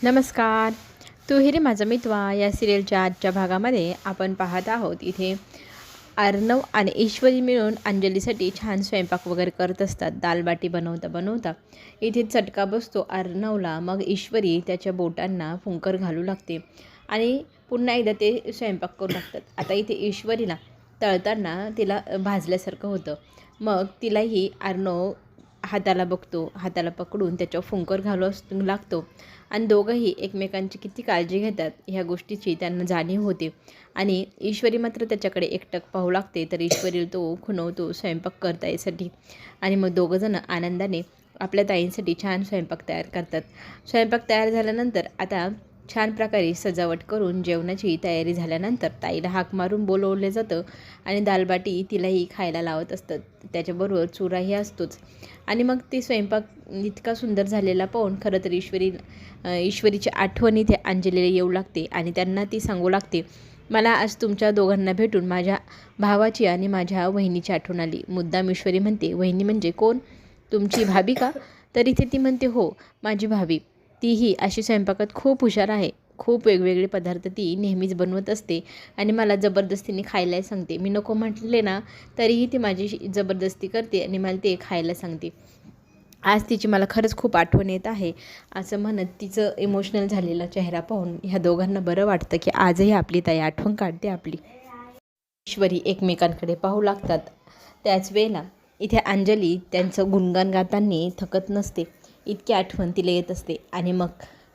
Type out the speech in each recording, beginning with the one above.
नमस्कार. तू हिरे माझा मितवा या सिरियलच्या आजच्या भागामध्ये आपण पाहत आहोत. इथे अर्णव आणि ईश्वरी मिळून अंजलीसाठी छान स्वयंपाक वगैरे करत असतात. दालबाटी बनवता बनवता इथे चटका बसतो अर्णवला. मग ईश्वरी त्याच्या बोटांना फुंकर घालू लागते आणि पुन्हा एकदा ते स्वयंपाक करू लागतात. आता इथे ईश्वरीला तळताना तिला भाजल्यासारखं होतं. मग तिलाही अर्णव हाताला बघतो, हाताला पकडून त्याच्यावर फुंकर घालू लागतो आणि दोघंही एकमेकांची किती काळजी घेतात ह्या गोष्टीची त्यांना जाणीव होते. आणि ईश्वरी मात्र त्याच्याकडे एकटक पाहू लागते. तर ईश्वरी तो खुणवतो स्वयंपाक करतायसाठी आणि मग दोघंजणं आनंदाने आपल्या ताईंसाठी छान स्वयंपाक तयार करतात. स्वयंपाक तयार झाल्यानंतर आता छान प्रकारे सजावट करून जेवणाची तयारी झाल्यानंतर ताईला हाक मारून बोलवलं जातं आणि दालबाटी तिलाही खायला लावत असतात. त्याच्याबरोबर चुराही असतोच. आणि मग ते स्वयंपाक इतका सुंदर झालेला पाहून खरं तर ईश्वरीची आठवण इथे अंजलीला येऊ लागते आणि त्यांना ती सांगू लागते, मला आज तुमच्या दोघांना भेटून माझ्या भावाची आणि माझ्या वहिनीची आठवण आली. मुद्दाम ईश्वरी म्हणते, वहिनी म्हणजे कोण? तुमची भाभी का? तर इथे ती म्हणते, हो माझी भाभी. तीही अशी स्वयंपाकात खूप हुशार आहे. खूप वेगवेगळे पदार्थ ती नेहमीच बनवत असते आणि मला जबरदस्तीने खायला सांगते. मी नको म्हटले ना तरीही ती माझी जबरदस्ती करते आणि मला ते खायला सांगते. आज तिची मला खरंच खूप आठवण येत आहे. असं म्हणत तिचं इमोशनल झालेला चेहरा पाहून ह्या दोघांना बरं वाटतं की आजही आपली ताई आठवण काढते आपली. ईश्वरी एकमेकांकडे पाहू लागतात. त्याच वेळेला इथे अंजली त्यांचं गुणगान गाताना थकत नसते. इतकी आठवण तिला येत असते आणि मग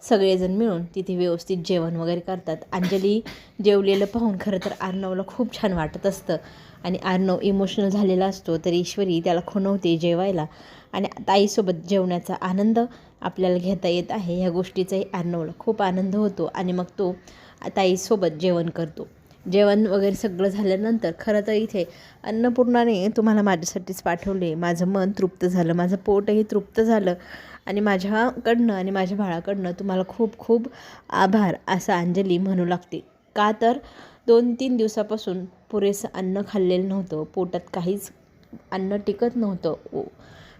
सगळेजण मिळून तिथे व्यवस्थित जेवण वगैरे करतात. अंजली जेवलेलं पाहून खरं तर अर्णवला खूप छान वाटत असतं आणि अर्णव इमोशनल झालेला असतो. तर ईश्वरी त्याला खुणवते जेवायला आणि ताईसोबत जेवण्याचा आनंद आपल्याला घेता येत आहे ह्या गोष्टीचाही अर्णवला खूप आनंद होतो आणि मग तो ताईसोबत जेवण करतो. जेवण वगैरे सगळं झाल्यानंतर खरं तर इथे अन्नपूर्णाने तुम्हाला माझ्यासाठीच पाठवले. माझं मन तृप्त झालं, माझं पोटही तृप्त झालं आणि माझ्याकडनं आणि माझ्या बाळाकडनं तुम्हाला खूप खूप आभार असं अंजली म्हणू लागते. का तर 2-3 दिवसापासून पुरेसं अन्न खाल्लेलं नव्हतं, पोटात काहीच अन्न टिकत नव्हतं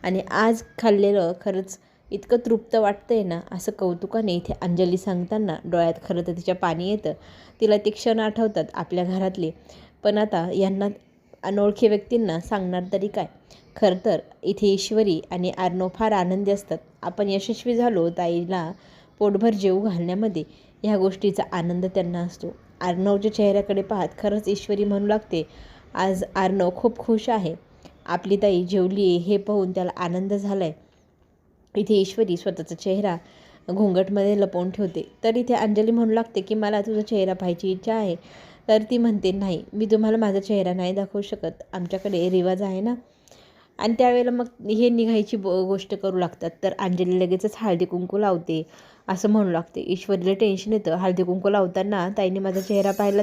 आणि आज खाल्लेलं खरंच इतकं तृप्त वाटतंय ना, असं कौतुकाने इथे अंजली सांगताना डोळ्यात खरं तर तिच्या पाणी येतं. तिला ते क्षण आठवतात आपल्या घरातले. पण आता यांना अनोळखी व्यक्तींना सांगणार तरी काय? खरं तर इथे ईश्वरी आणि अर्णव फार आनंदी असतात. आपण यशस्वी झालो ताईला पोटभर जेवू घालण्यामध्ये, ह्या गोष्टीचा आनंद त्यांना असतो. अर्णवच्या चेहऱ्याकडे पाहत खरंच ईश्वरी म्हणू लागते, आज अर्णव खूप खुश आहे. आपली ताई जेवली हे पाहून त्याला आनंद झाला आहे. इथे ईश्वरी स्वतःचा चेहरा घुंगटमध्ये लपवून ठेवते. तर इथे अंजली म्हणू लागते की मला तुझा चेहरा पाहायची इच्छा आहे. तर ती म्हणते, नाही मी तुम्हाला माझा चेहरा नाही दाखवू शकत, आमच्याकडे रिवाज आहे ना. आणि त्यावेळेला मग हे निघायची गोष्ट करू लागतात. तर अंजली लगेचच हळदी कुंकू लावते असं म्हणू लागते. ईश्वरीला टेन्शन येतं, हळदी कुंकू लावताना ताईने माझा चेहरा पाहिला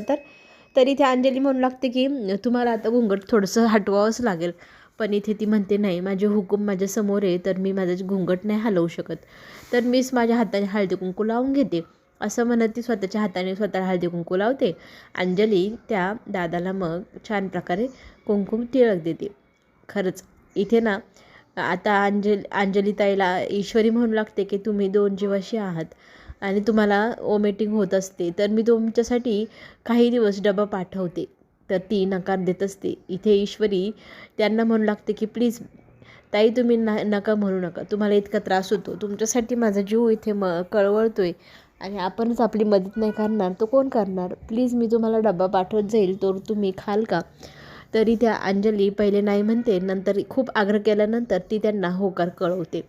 तर इथे अंजली म्हणू लागते की तुम्हाला आता घुंगट थोडंसं हटवावंच लागेल. पण इथे ती म्हणते, नाही माझे हुकूम माझ्यासमोर आहे तर मी माझं घुंगट नाही हलवू शकत, तर मीच माझ्या हाताने हळदी कुंकू लावून घेते. असं म्हणत ती स्वतःच्या हाताने स्वतःला हळदी कुंकू लावते. अंजली त्या दादाला मग छान प्रकारे कुंकुम तिळक देते. खरंच इथे ना आता अंजली ताईला ईश्वरी म्हणू लागते की तुम्ही 2 जीवाशी आहात आणि तुम्हाला वॉमिटिंग होत असते, तर मी तुमच्यासाठी काही दिवस डबा पाठवते. तर ती नकार देत असते. इथे ईश्वरी त्यांना म्हणू लागते की प्लीज ताई तुम्ही नका म्हणू नका, तुम्हाला इतका त्रास होतो, तुमच्यासाठी माझा जीव इथे कळवळतोय आणि आपणच आपली मदत नाही करणार तर कोण करणार? प्लीज मी तुम्हाला डबा पाठवत जाईल, तर तुम्ही खाल का? तरी त्या अंजली पहिले नाही म्हणते, नंतर खूप आग्रह केल्यानंतर ती त्यांना होकार कळवते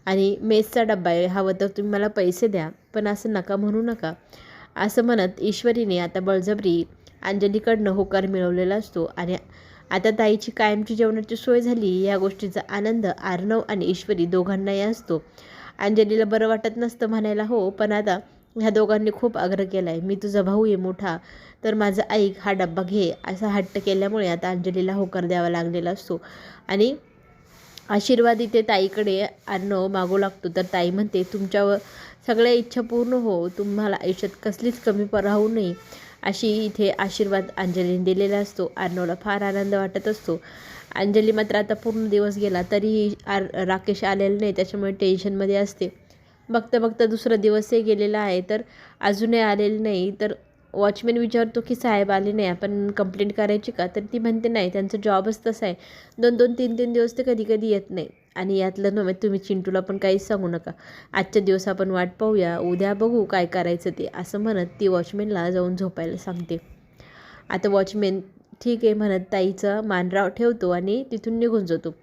आणि मेसचा डब्बा आहे, हवं तर तुम्ही मला पैसे द्या पण असं नका म्हणू नका. असं म्हणत ईश्वरीने आता बळजबरी अंजलीकडनं होकार मिळवलेला असतो आणि आता ताईची कायमची जेवणाची सोय झाली या गोष्टीचा आनंद अर्णव आणि ईश्वरी दोघांनाही असतो. अंजलीला बरं वाटत नसतं म्हणायला हो, पण आता ह्या दोघांनी खूप आग्रह केला आहे, मी तुझा भाऊ आहे मोठा तर माझं ऐक, हा डब्बा घे असा हट्ट केल्यामुळे आता अंजलीला होकार द्यावा लागलेला असतो आणि आशीर्वाद इथे ताईकडे अर्णव मागू लागतो. तर ताई म्हणते, तुमच्यावर सगळ्या इच्छा पूर्ण हो, तुम्हाला आयुष्यात कसलीच कमी राहू नये अशी इथे आशीर्वाद अंजलीने दिलेला असतो. अर्णवला फार आनंद वाटत असतो. अंजली मात्र आता पूर्ण दिवस गेला तरीही राकेश आलेला नाही, त्याच्यामुळे टेन्शनमध्ये असते. बघता बघता दुसरा दिवसही गेलेला आहे, तर अजूनही आलेलं नाही. तर वॉचमॅन विचारतो की साहेब आले नाही, आपण कंप्लेंट करायची का? तर ती म्हणते नाही, त्यांचा जॉबच तसा आहे. 2-2, 3-3 दिवस ते कधी कधी येत नाही. आणि यातलं नव्हे, तुम्ही चिंटूला पण काहीच सांगू नका. आजच्या दिवस आपण वाट पाहूया, उद्या बघू काय करायचं ते, असं म्हणत ती वॉचमॅनला जाऊन झोपायला सांगते. आता वॉचमॅन ठीक आहे म्हणत ताईचा मानराव ठेवतो आणि तिथून निघून जातो.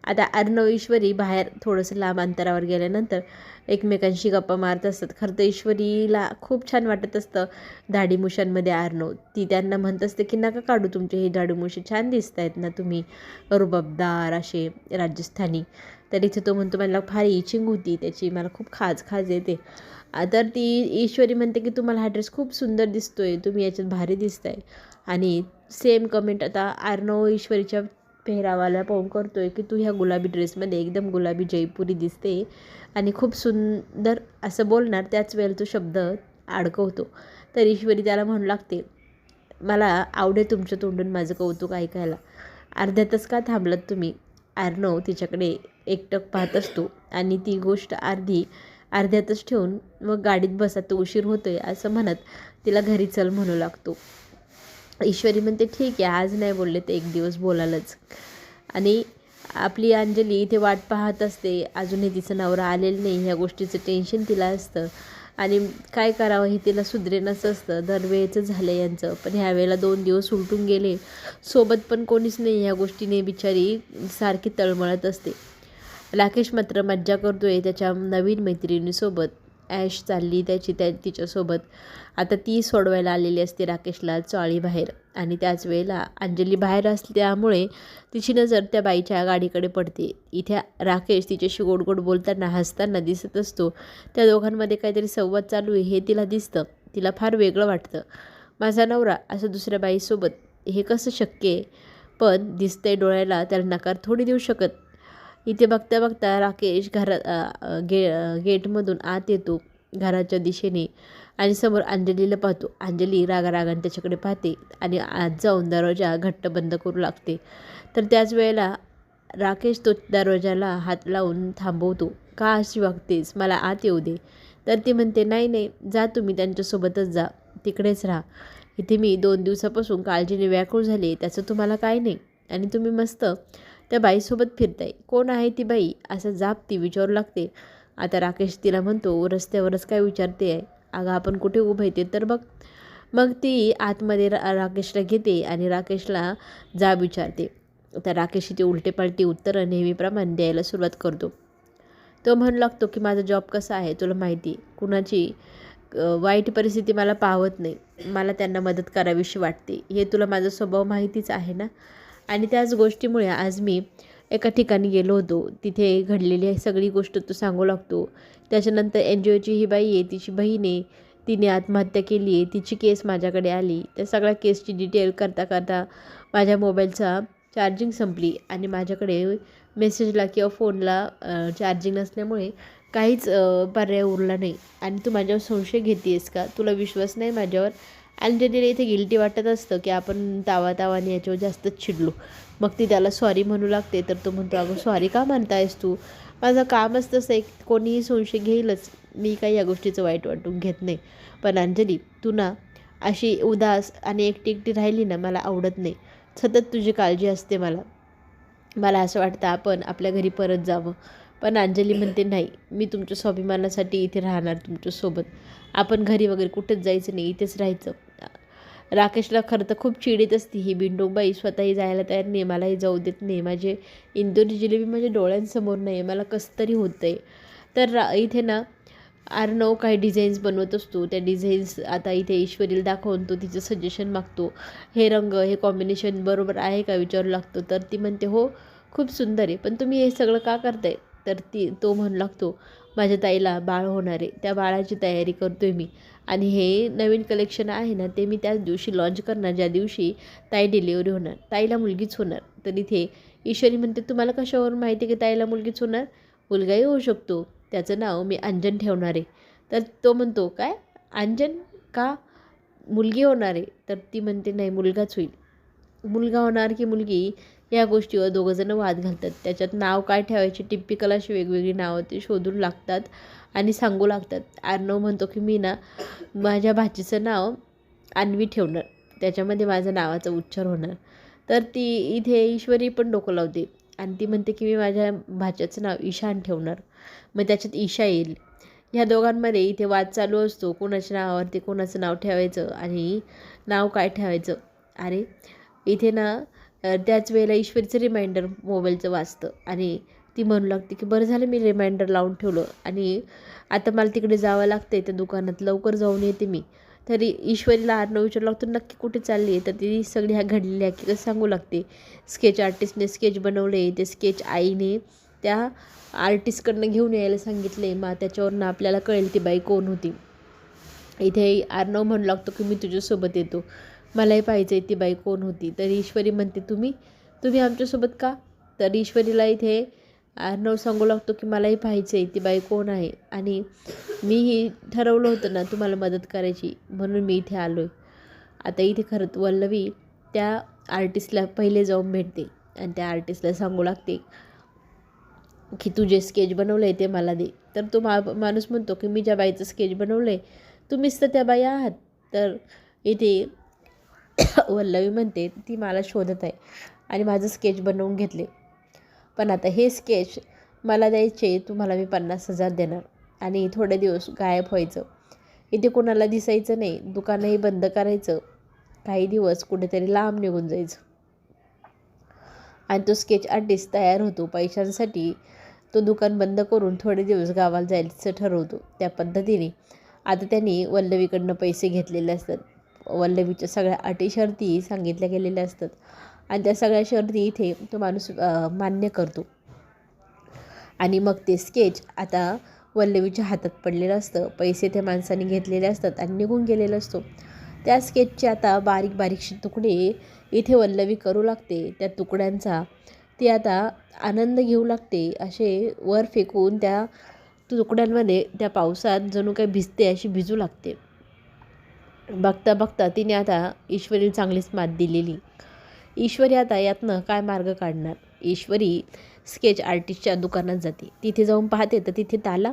आता अर्णव ईश्वरी बाहेर थोडंसं लांब अंतरावर गेल्यानंतर एकमेकांशी गप्पा मारत असतात. खरं तर ईश्वरीला खूप छान वाटत असतं दाढीमुशांमध्ये अर्णव. ती त्यांना म्हणत असते की नका काढू, तुमचे हे दाढीमुशी छान दिसत आहेत ना तुम्ही, रुबाबदार असे राजस्थानी. तर इथे तो म्हणतो मला फार इचिंग होती त्याची, मला खूप खाज येते. तर ती ईश्वरी म्हणते की तुम्हाला हा ड्रेस खूप सुंदर दिसतोय, तुम्ही याच्यात भारी दिसताय. आणि सेम कमेंट आता अर्णव ईश्वरीच्या पेहरावाला पाहून करतोय की तू ह्या गुलाबी ड्रेसमध्ये एकदम गुलाबी जयपुरी दिसते आणि खूप सुंदर असं बोलणार, त्याच वेळेला तो शब्द अडकवतो. तर ईश्वरी त्याला म्हणू लागते मला आवडेल तुमच्या तोंडून माझं कौतुक ऐकायला, अर्ध्यातच का थांबलत तुम्ही? अर्णव तिच्याकडे एकटक पाहत असतो आणि ती गोष्ट अर्ध्यातच ठेवून मग गाडीत बसा, तो उशीर होतोय असं म्हणत तिला घरी चल म्हणू लागतो. ईश्वरी म्हणते ठीक आहे, आज नाही बोलले तर एक दिवस बोलालच. आणि आपली अंजली इथे वाट पाहत असते, अजूनही तिचं नवरा आलेलं नाही, ह्या गोष्टीचं टेन्शन तिला असतं. आणि काय करावं हे तिला सुधरेनच असतं. दरवेळेचं झालं यांचं, पण ह्या वेळेला 2 दिवस उलटून गेले, सोबत पण कोणीच नाही. ह्या गोष्टीने बिचारी सारखी तळमळत असते. राकेश मात्र मज्जा करतोय त्याच्या नवीन मैत्रिणीसोबत. ॲश चालली तिच्यासोबत. आता ती सोडवायला आलेली असते राकेशला चाळीबाहेर. आणि त्याच वेळेला अंजली बाहेर असल्यामुळे तिची नजर त्या बाईच्या गाडीकडे पडते. इथे राकेश तिच्याशी गोड गोड बोलताना हसताना दिसत असतो. त्या दोघांमध्ये काहीतरी संवाद चालू आहे हे तिला दिसतं. तिला फार वेगळं वाटतं. माझा नवरा असं दुसऱ्या बाईसोबत, हे कसं शक्य आहे? पण दिसतंय डोळ्याला, त्याला नकार थोडी देऊ शकत. इथे बघता बघता राकेश गेटमधून आत येतो घराच्या दिशेने आणि समोर अंजलीला पाहतो. अंजली रागारागाने त्याच्याकडे पाहते आणि आत जाऊन दरवाजा घट्ट बंद करू लागते. तर त्याच वेळेला राकेश तो दरवाजाला हात लावून थांबवतो. का अशी वागतेस? मला आत येऊ दे. तर ती म्हणते नाही नाही, जा तुम्ही त्यांच्यासोबतच जा, तिकडेच राहा. इथे मी 2 दिवसापासून काळजीने व्याकुळ झाले, त्याचं तुम्हाला काय नाही. आणि तुम्ही मस्त त्या बाईसोबत फिरताय. कोण आहे ती बाई? असं जाब ती विचारू लागते. आता राकेश तिला म्हणतो रस्त्यावरच काय विचारते आहे? अगं आपण कुठे उभं येते तर बघ. मग ती आतमध्ये राकेशला घेते आणि राकेशला जाब विचारते. तर राकेश ती उलटेपालटी उत्तरं नेहमीप्रमाणे द्यायला सुरुवात करतो. तो म्हणू लागतो की माझा जॉब कसा आहे तुला माहिती, कुणाची वाईट परिस्थिती मला पाहत नाही, मला त्यांना मदत करावीशी वाटते, हे तुला माझा स्वभाव माहितीच आहे ना. आणि त्याच गोष्टीमुळे आज मी एका ठिकाणी गेलो होतो, तिथे घडलेली सगळी गोष्ट तो सांगू लागतो. त्याच्यानंतर NGOची ही बाई आहे, तिची बहीण आहे, तिने आत्महत्या केली आहे, तिची केस माझ्याकडे आली. त्या सगळ्या केसची डिटेल करता करता माझ्या मोबाईलचा चार्जिंग संपली आणि माझ्याकडे मेसेजला किंवा फोनला चार्जिंग नसल्यामुळे काहीच पर्याय उरला नाही. आणि तू माझ्यावर संशय घेते आहेस का? तुला विश्वास नाही माझ्यावर? अंजलीला इथे गिल्टी वाटत असतं की आपण तावातावाने याच्यावर जास्तच चिडलो. मग ती त्याला सॉरी म्हणू लागते. तर तो म्हणतो अगं सॉरी का म्हणतायस तू? माझं कामच तसं आहे, कोणीही संशय घेईलच, मी काही या गोष्टीचं वाईट वाटून घेत नाही. पण अंजली तू ना अशी उदास आणि एकटी एकटी राहिली ना मला आवडत नाही. सतत तुझी काळजी असते मला असं वाटतं आपण आपल्या घरी परत जावं. पण अंजली म्हणते नाही, मी तुमच्या स्वाभिमानासाठी इथे राहणार तुमच्यासोबत, आपण घरी वगैरे कुठेच जायचं नाही, इथेच राहायचं. राकेशला खरं तर खूप चिडीत असते ही बिंडोबाई, स्वतःही जायला तयार नाही, मलाही जाऊ देत नाही, माझे इंदोरी जिलेबी माझ्या डोळ्यांसमोर नाही, मला कसं तरी होतं आहे. तर इथे ना अर्णव काही डिझाईन्स बनवत असतो. त्या डिझाईन्स आता इथे ईश्वरीला दाखवून तो तिचं सजेशन मागतो. हे रंग, हे कॉम्बिनेशन बरोबर आहे का विचारू लागतो. तर ती म्हणते हो खूप सुंदर आहे, पण तुम्ही हे सगळं का करताय? तर तो म्हणू लागतो माझ्या ताईला बाळ होणार आहे, त्या बाळाची तयारी करतो आहे मी. आणि हे नवीन कलेक्शन आहे ना ते मी त्याच दिवशी लॉन्च करणार ज्या दिवशी ताई डिलिव्हरी होणार, ताईला मुलगीच होणार. तर इथे ईश्वरी म्हणते तुम्हाला कशावरून माहिती की ताईला मुलगीच होणार? मुलगाही होऊ शकतो, त्याचं नाव मी अंजन ठेवणार आहे. तर तो म्हणतो काय अंजन का? मुलगी होणार आहे? तर ती म्हणते नाही मुलगाच होईल. मुलगा होणार की मुलगी या गोष्टीवर दोघंजणं वाद घालतात. त्याच्यात नाव काय ठेवायची टिपिकल अशी वेगवेगळी नावं ते शोधून लागतात आणि सांगू लागतात. अर्णव म्हणतो की मी ना माझ्या भाचीचं नाव अन्वी ठेवणार, त्याच्यामध्ये माझ्या नावाचा उच्चार होणार. तर ती इथे ईश्वरी पण डोकं लावते आणि ती म्हणते की मी माझ्या भाच्याचं नाव ईशान ठेवणार, मग त्याच्यात ईशा येईल. ह्या दोघांमध्ये इथे वाद चालू असतो, कोणाच्या नावावरती कोणाचं नाव ठेवायचं आणि नाव काय ठेवायचं. अरे इथे ना त्याच वेळेला ईश्वरीचं रिमाइंडर मोबाईलचं वाजतं आणि ती म्हणू लागते की बरं झालं मी रिमाइंडर लावून ठेवलं आणि आता मला तिकडे जावं लागतं आहे त्या दुकानात, लवकर जाऊन येते मी. तरी ईश्वरीला अर्णव विचारू लागतो नक्की कुठे चालली आहे. तर ती सगळी ह्या घडलेल्या हकीकत सांगू लागते. स्केच आर्टिस्टने स्केच बनवले, ते स्केच आईने त्या आर्टिस्टकडनं घेऊन यायला सांगितले. मग त्याच्यावरनं आपल्याला कळेल ती बाई कोण होती. इथे अर्णव म्हणू लागतो की मी तुझ्यासोबत येतो, मलाही पाहिजे आहे ती बाई कोण होती. तर ईश्वरी म्हणते तुम्ही आमच्यासोबत का. तर ईश्वरीला इथे अर्णव सांगू लागतो की मलाही पाहायचं आहे ती बाई कोण आहे आणि मीही ठरवलं होतं ना तुम्हाला मदत करायची, म्हणून मी इथे आलो आहे. आता इथे खरंच वल्लवी त्या आर्टिस्टला पहिले जाऊन भेटते आणि त्या आर्टिस्टला सांगू लागते की तू जे स्केच बनवलं आहे ते मला दे. तर तो माणूस म्हणतो की मी ज्या बाईचं स्केच बनवलं आहे तुम्हीच तर त्या बाई आहात. तर इथे वल्लवी म्हणते ती मला शोधत आहे आणि माझं स्केच बनवून घेतले, पण आता हे स्केच मला द्यायचे, तुम्हाला मी 50,000 देणार आणि थोडे दिवस गायब व्हायचं, इथे कोणाला दिसायचं नाही, दुकानही बंद करायचं, काही दिवस कुठेतरी लांब निघून जायचं. आणि तो स्केच आर्टिस्ट तयार होतो. पैशांसाठी तो दुकान बंद करून थोडे दिवस गावाला जायचं ठरवतो. त्या पद्धतीने आता त्यांनी वल्लवीकडनं पैसे घेतलेले असतात. वल्लवीच्या सगळ्या अटी शर्ती सांगितल्या गेलेल्या असतात आणि त्या सगळ्या शर्ती इथे तो माणूस मान्य करतो. आणि मग ते स्केच आता वल्लवीच्या हातात पडलेलं असतं. पैसे त्या माणसाने घेतलेले असतात आणि निघून गेलेलं असतो. त्या स्केचचे आता बारीक बारीकसे तुकडे इथे वल्लवी करू लागते. त्या तुकड्यांचा ती आता आनंद घेऊ लागते. असे वर फेकून त्या तुकड्यांमध्ये त्या पावसात जणू काही भिजते अशी भिजू लागते. बघता बघता तिने आता ईश्वरीला चांगलीच मात दिलेली. ईश्वरी आता यातनं काय मार्ग काढणार. ईश्वरी स्केच आर्टिस्टच्या दुकानात जाते. तिथे जाऊन पाहते तर तिथे ताला.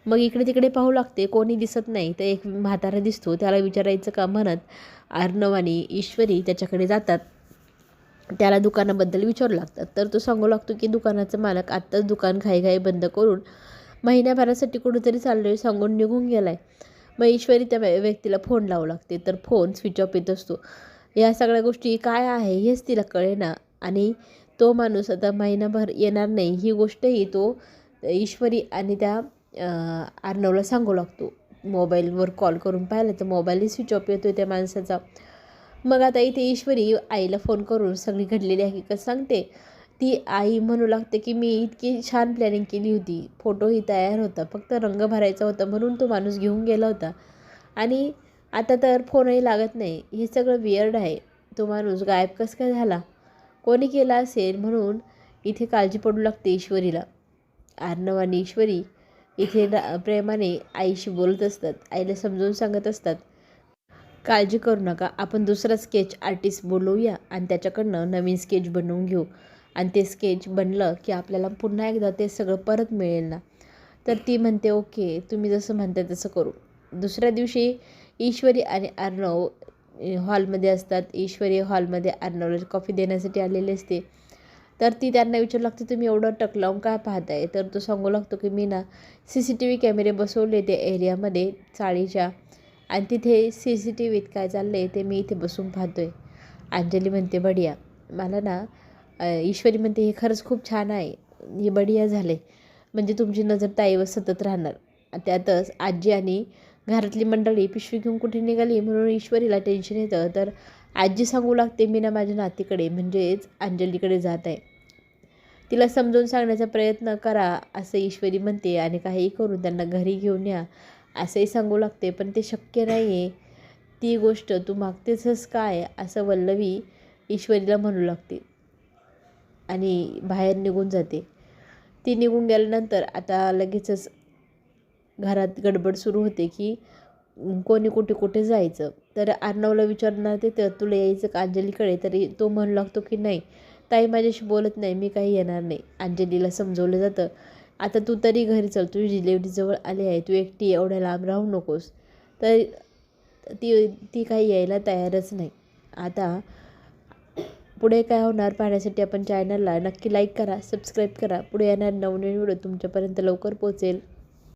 मग इकडे तिकडे पाहू लागते, कोणी दिसत नाही. तर एक म्हातारा दिसतो, त्याला विचारायचं का म्हणत अर्णव आणि ईश्वरी त्याच्याकडे जातात. त्याला दुकानाबद्दल विचारू लागतात. तर तो सांगू लागतो की दुकानाचा मालक आत्ताच दुकान घाईघाई बंद करून महिन्याभरासाठी कुठेतरी चाललो आहे सांगून निघून गेला आहे. मग ईश्वरी त्या व्यक्तीला फोन लावू लागते, तर फोन स्विच ऑफ येत असतो. या सगळ्या गोष्टी काय आहे हेच तिला कळेना आणि तो माणूस आता महिनाभर येणार नाही ही गोष्टही तो ईश्वरी आणि त्या अर्णवला सांगू लागतो. मोबाईलवर कॉल करून पाहिलं तर मोबाईलही स्विच ऑफ येतो त्या माणसाचा. मग आता इथे ईश्वरी आईला फोन करून सगळी घडलेली हकीकत सांगते. ती आई म्हणू लागते की मी इतकी छान प्लॅनिंग केली होती, फोटोही तयार होता, फक्त रंग भरायचा होता म्हणून तो माणूस घेऊन गेला होता आणि आता तर फोनही लागत नाही. हे सगळं वियर्ड आहे. तो माणूस गायब कसं काय झाला, कोणी केला असेल, म्हणून इथे काळजी पडू लागते ईश्वरीला. अर्णव आणि ईश्वरी इथे प्रेमाने आईशी बोलत असतात. आईला समजावून सांगत असतात, काळजी करू नका, आपण दुसरा स्केच आर्टिस्ट बोलवूया आणि त्याच्याकडनं नवीन स्केच बनवून घेऊ आणि ते स्केच बनलं की आपल्याला पुन्हा एकदा ते सगळं परत मिळेल ना. तर ती म्हणते ओके, तुम्ही जसं म्हणताय तसं करू. दुसऱ्या दिवशी ईश्वरी आणि अर्णव हॉलमध्ये असतात. ईश्वरी हॉलमध्ये अर्णवला कॉफी देण्यासाठी आलेली असते. तर ती त्यांना विचारू लागते तुम्ही एवढं टक लावून काय पाहताय. तर तो सांगू लागतो की मी ना CCTV कॅमेरे बसवले त्या एरियामध्ये चाळीच्या आणि तिथे CCTVत काय चाललं आहे ते मी इथे बसून पाहतो आहे. अंजली म्हणते बढिया. मला ना ईश्वरी म्हणते हे खरंच खूप छान आहे, हे बढिया झाले, म्हणजे तुमची नजर ताईवर सतत राहणार. त्यातच आजी आणि घरातली मंडळी पिशवी घेऊन कुठे निघाली म्हणून ईश्वरीला टेन्शन येतं. तर आजी सांगू लागते मी ना माझ्या नातीकडे म्हणजेच अंजलीकडे जात आहे, तिला समजावून सांगण्याचा प्रयत्न करा असं ईश्वरी म्हणते आणि काहीही करून त्यांना घरी घेऊन या असंही सांगू लागते. पण ते शक्य नाही आहे, ती गोष्ट तू मागतेसच काय असं वल्लवी ईश्वरीला म्हणू लागते आणि बाहेर निघून जाते. ती निघून गेल्यानंतर आता लगेचच घरात गडबड सुरू होते की कोणी कुठे कुठे जायचं. तर अर्णवला विचारणार ते तर तुला यायचं का अंजलीकडे. तरी तो म्हणू लागतो की नाही, ताई माझ्याशी बोलत नाही, मी काही येणार नाही. अंजलीला समजवलं जातं, आता तू तरी घरी चल, तुझी डिलिव्हरी जवळ आली आहे, तू एकटी एवढ्या लांब राहू नकोस. तर ती ती काही यायला तयारच नाही. आता पुढे काय होणार पाहण्यासाठी आपण चॅनलला नक्की लाईक करा, सबस्क्राईब करा. पुढे येणार नवनवीन व्हिडिओ तुमच्यापर्यंत लवकर पोहोचेल.